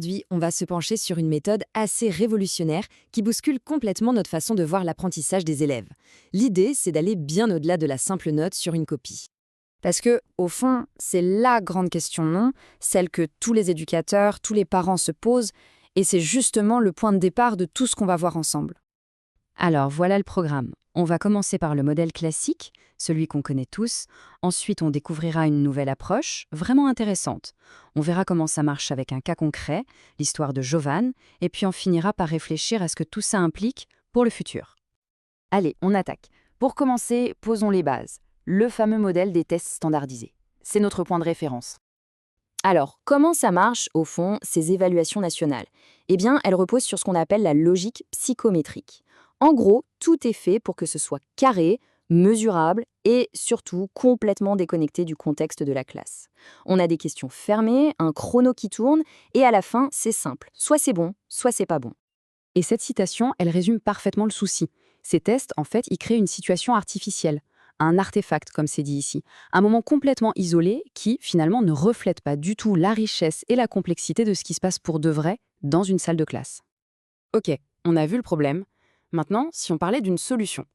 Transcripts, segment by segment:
Aujourd'hui, on va se pencher sur une méthode assez révolutionnaire qui bouscule complètement notre façon de voir l'apprentissage des élèves. L'idée, c'est d'aller bien au-delà de la simple note sur une copie. Parce que, au fond, c'est la grande question, non? Celle que tous les éducateurs, tous les parents se posent, et c'est justement le point de départ de tout ce qu'on va voir ensemble. Alors, voilà le programme. On va commencer par le modèle classique, celui qu'on connaît tous. Ensuite, on découvrira une nouvelle approche, vraiment intéressante. On verra comment ça marche avec un cas concret, l'histoire de Jovan, et puis on finira par réfléchir à ce que tout ça implique pour le futur. Allez, on attaque. Pour commencer, posons les bases. Le fameux modèle des tests standardisés. C'est notre point de référence. Alors, comment ça marche, au fond, ces évaluations nationales? Eh bien, elles reposent sur ce qu'on appelle la logique psychométrique. En gros, tout est fait pour que ce soit carré, mesurable et surtout complètement déconnecté du contexte de la classe. On a des questions fermées, un chrono qui tourne, et à la fin, c'est simple. Soit c'est bon, soit c'est pas bon. Et cette citation, elle résume parfaitement le souci. Ces tests, en fait, ils créent une situation artificielle, un artefact, comme c'est dit ici, un moment complètement isolé qui, finalement, ne reflète pas du tout la richesse et la complexité de ce qui se passe pour de vrai dans une salle de classe. Ok, on a vu le problème. Maintenant, si on parlait d'une solution,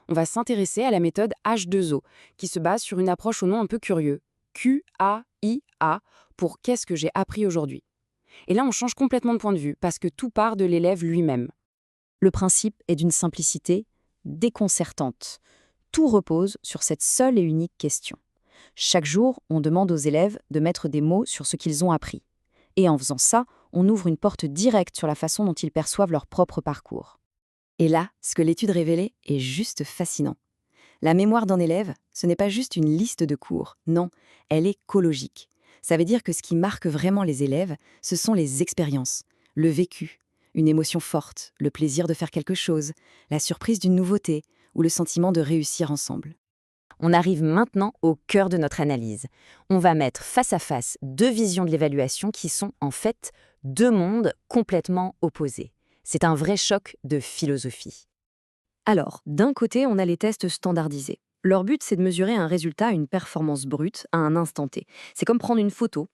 on va s'intéresser à la méthode H2O, qui se base sur une approche au nom un peu curieux, QAIA, pour qu'est-ce que j'ai appris aujourd'hui. Et là, on change complètement de point de vue, parce que tout part de l'élève lui-même. Le principe est d'une simplicité déconcertante. Tout repose sur cette seule et unique question. Chaque jour, on demande aux élèves de mettre des mots sur ce qu'ils ont appris. Et en faisant ça, on ouvre une porte directe sur la façon dont ils perçoivent leur propre parcours. Et là, ce que l'étude révélait est juste fascinant. La mémoire d'un élève, ce n'est pas juste une liste de cours, non, elle est cologique. Ça veut dire que ce qui marque vraiment les élèves, ce sont les expériences, le vécu, une émotion forte, le plaisir de faire quelque chose, la surprise d'une nouveauté ou le sentiment de réussir ensemble. On arrive maintenant au cœur de notre analyse. On va mettre face à face deux visions de l'évaluation qui sont en fait deux mondes complètement opposés. C'est un vrai choc de philosophie. Alors, d'un côté, on a les tests standardisés. Leur but, c'est de mesurer un résultat, une performance brute, à un instant T. C'est comme prendre une photo.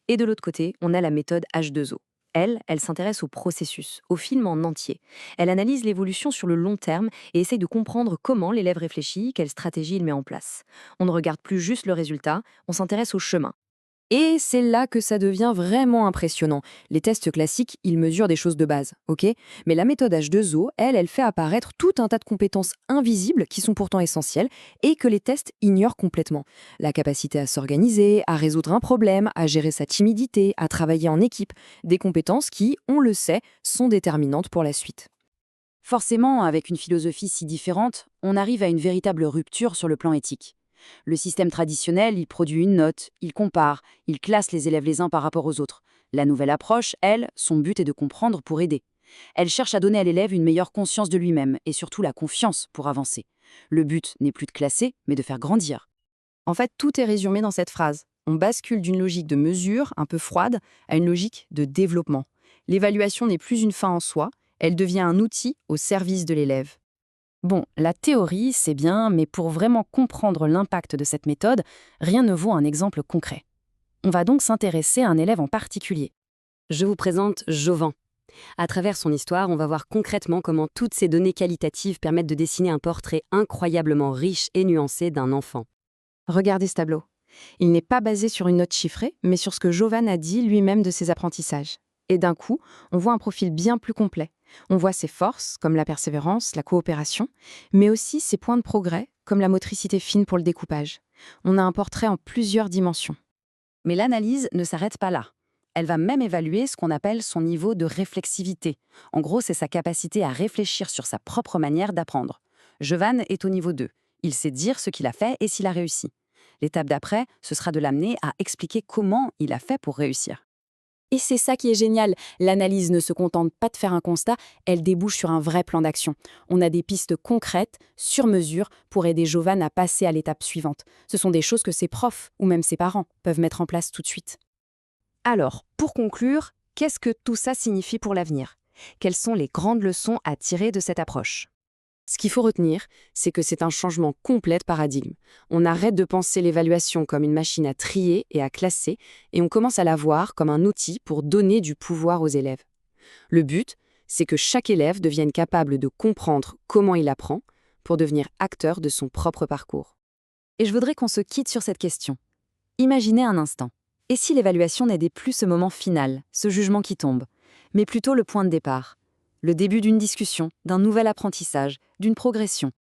Et de l'autre côté, on a la méthode H2O. Elle s'intéresse au processus, au film en entier. Elle analyse l'évolution sur le long terme et essaye de comprendre comment l'élève réfléchit, quelle stratégie il met en place. On ne regarde plus juste le résultat, on s'intéresse au chemin. Et c'est là que ça devient vraiment impressionnant. Les tests classiques, ils mesurent des choses de base, ok? Mais la méthode H2O, elle fait apparaître tout un tas de compétences invisibles qui sont pourtant essentielles et que les tests ignorent complètement. La capacité à s'organiser, à résoudre un problème, à gérer sa timidité, à travailler en équipe. Des compétences qui, on le sait, sont déterminantes pour la suite. Forcément, avec une philosophie si différente, on arrive à une véritable rupture sur le plan éthique. Le système traditionnel, il produit une note, il compare, il classe les élèves les uns par rapport aux autres. La nouvelle approche, elle, son but est de comprendre pour aider. Elle cherche à donner à l'élève une meilleure conscience de lui-même et surtout la confiance pour avancer. Le but n'est plus de classer, mais de faire grandir. En fait, tout est résumé dans cette phrase. On bascule d'une logique de mesure, un peu froide, à une logique de développement. L'évaluation n'est plus une fin en soi, elle devient un outil au service de l'élève. Bon, la théorie, c'est bien, mais pour vraiment comprendre l'impact de cette méthode, rien ne vaut un exemple concret. On va donc s'intéresser à un élève en particulier. Je vous présente Jovan. À travers son histoire, on va voir concrètement comment toutes ces données qualitatives permettent de dessiner un portrait incroyablement riche et nuancé d'un enfant. Regardez ce tableau. Il n'est pas basé sur une note chiffrée, mais sur ce que Jovan a dit lui-même de ses apprentissages. Et d'un coup, on voit un profil bien plus complet. On voit ses forces, comme la persévérance, la coopération, mais aussi ses points de progrès, comme la motricité fine pour le découpage. On a un portrait en plusieurs dimensions. Mais l'analyse ne s'arrête pas là. Elle va même évaluer ce qu'on appelle son niveau de réflexivité. En gros, c'est sa capacité à réfléchir sur sa propre manière d'apprendre. Jovan est au niveau 2. Il sait dire ce qu'il a fait et s'il a réussi. L'étape d'après, ce sera de l'amener à expliquer comment il a fait pour réussir. Et c'est ça qui est génial. L'analyse ne se contente pas de faire un constat, elle débouche sur un vrai plan d'action. On a des pistes concrètes, sur mesure, pour aider Jovan à passer à l'étape suivante. Ce sont des choses que ses profs, ou même ses parents, peuvent mettre en place tout de suite. Alors, pour conclure, qu'est-ce que tout ça signifie pour l'avenir? Quelles sont les grandes leçons à tirer de cette approche? Ce qu'il faut retenir, c'est que c'est un changement complet de paradigme. On arrête de penser l'évaluation comme une machine à trier et à classer, et on commence à la voir comme un outil pour donner du pouvoir aux élèves. Le but, c'est que chaque élève devienne capable de comprendre comment il apprend pour devenir acteur de son propre parcours. Et je voudrais qu'on se quitte sur cette question. Imaginez un instant. Et si l'évaluation n'aidait plus ce moment final, ce jugement qui tombe, mais plutôt le point de départ, le début d'une discussion, d'un nouvel apprentissage, d'une progression?